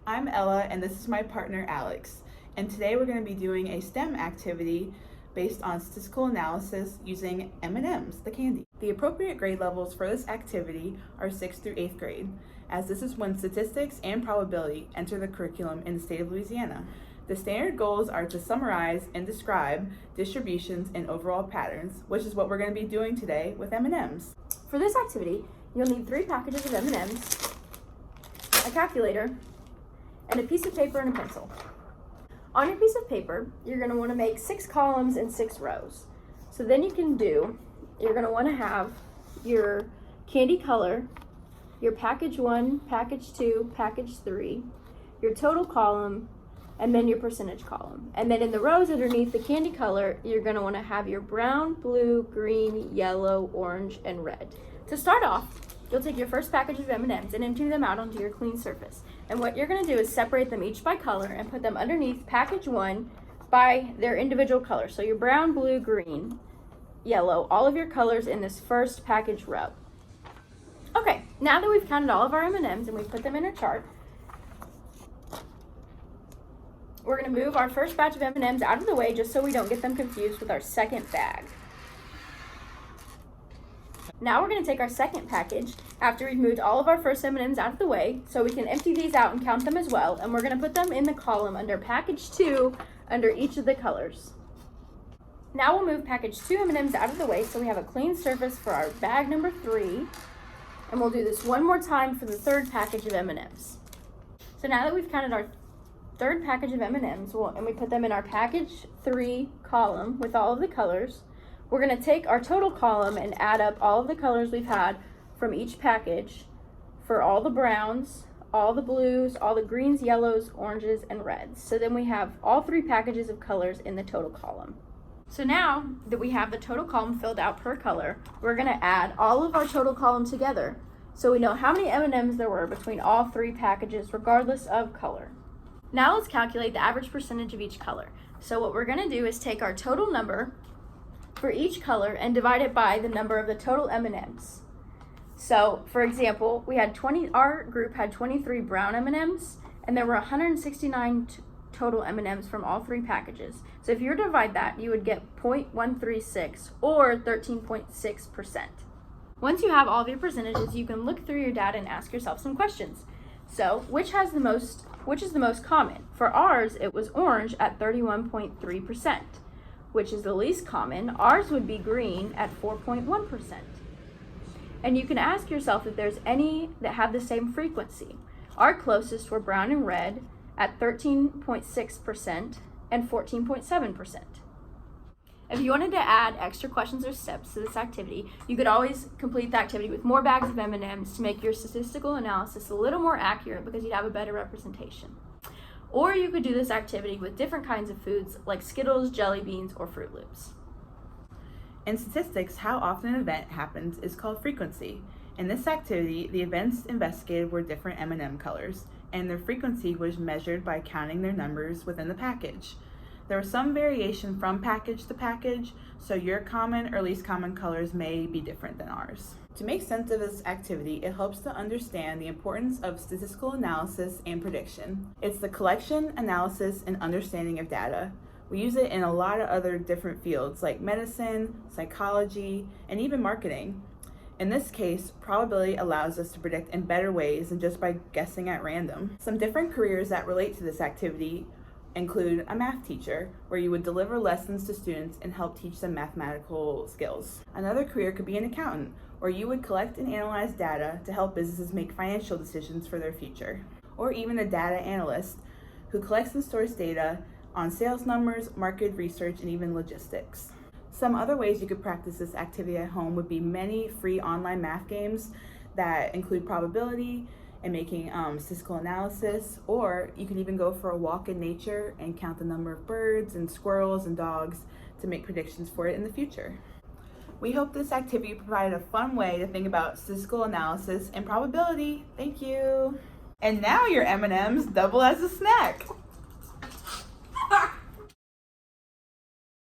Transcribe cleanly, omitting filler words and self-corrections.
I'm Ella, and this is my partner Alex. And today we're going to be doing a STEM activity based on statistical analysis using M&Ms, the candy. The appropriate grade levels for this activity are 6th through 8th grade, as this is when statistics and probability enter the curriculum in the state of Louisiana. The standard goals are to summarize and describe distributions and overall patterns, which is what we're going to be doing today with M&Ms. For this activity, you'll need 3 packages of M&Ms, a calculator, and a piece of paper and a pencil. On your piece of paper, you're going to want to make 6 columns and 6 rows. So then you're going to want to have your candy color, your package 1, package 2, package 3, your total column, and then your percentage column. And then in the rows underneath the candy color, you're going to want to have your brown, blue, green, yellow, orange, and red. To start off, you'll take your first package of M&Ms and empty them out onto your clean surface. And what you're going to do is separate them each by color and put them underneath package 1 by their individual color. So your brown, blue, green, yellow, all of your colors in this first package row. Okay, now that we've counted all of our M&Ms and we've put them in a chart, we're going to move our first batch of M&Ms out of the way just so we don't get them confused with our second bag. Now we're going to take our second package after we've moved all of our first M&Ms out of the way so we can empty these out and count them as well, and we're going to put them in the column under package 2 under each of the colors. Now we'll move package 2 M&Ms out of the way so we have a clean surface for our bag number 3, and we'll do this one more time for the third package of M&Ms. So now that we've counted our third package of M&Ms and we put them in our package 3 column with all of the colors, we're going to take our total column and add up all of the colors we've had from each package for all the browns, all the blues, all the greens, yellows, oranges, and reds. So then we have all 3 packages of colors in the total column. So now that we have the total column filled out per color, we're going to add all of our total column together so we know how many M&Ms there were between all 3 packages regardless of color. Now let's calculate the average percentage of each color. So what we're going to do is take our total number for each color and divide it by the number of the total M&Ms. So, for example, our group had 23 brown M&Ms, and there were 169 total M&Ms from all 3 packages. So if you were to divide that, you would get 0.136 or 13.6%. Once you have all of your percentages, you can look through your data and ask yourself some questions. So, which is the most common? For ours, it was orange at 31.3%. Which is the least common? Ours would be green at 4.1%. And you can ask yourself if there's any that have the same frequency. Our closest were brown and red at 13.6% and 14.7%. If you wanted to add extra questions or steps to this activity, you could always complete the activity with more bags of M&Ms to make your statistical analysis a little more accurate because you'd have a better representation. Or you could do this activity with different kinds of foods like Skittles, jelly beans, or Fruit Loops. In statistics, how often an event happens is called frequency. In this activity, the events investigated were different M&M colors, and their frequency was measured by counting their numbers within the package. There was some variation from package to package, so your common or least common colors may be different than ours. To make sense of this activity, it helps to understand the importance of statistical analysis and prediction. It's the collection, analysis, and understanding of data. We use it in a lot of other different fields like medicine, psychology, and even marketing. In this case, probability allows us to predict in better ways than just by guessing at random. Some different careers that relate to this activity include a math teacher, where you would deliver lessons to students and help teach them mathematical skills. Another career could be an accountant, where you would collect and analyze data to help businesses make financial decisions for their future. Or even a data analyst, who collects and stores data on sales numbers, market research, and even logistics. Some other ways you could practice this activity at home would be many free online math games that include probability and making statistical analysis, or you could even go for a walk in nature and count the number of birds and squirrels and dogs to make predictions for it in the future. We hope this activity provided a fun way to think about statistical analysis and probability. Thank you. And now your M&Ms double as a snack.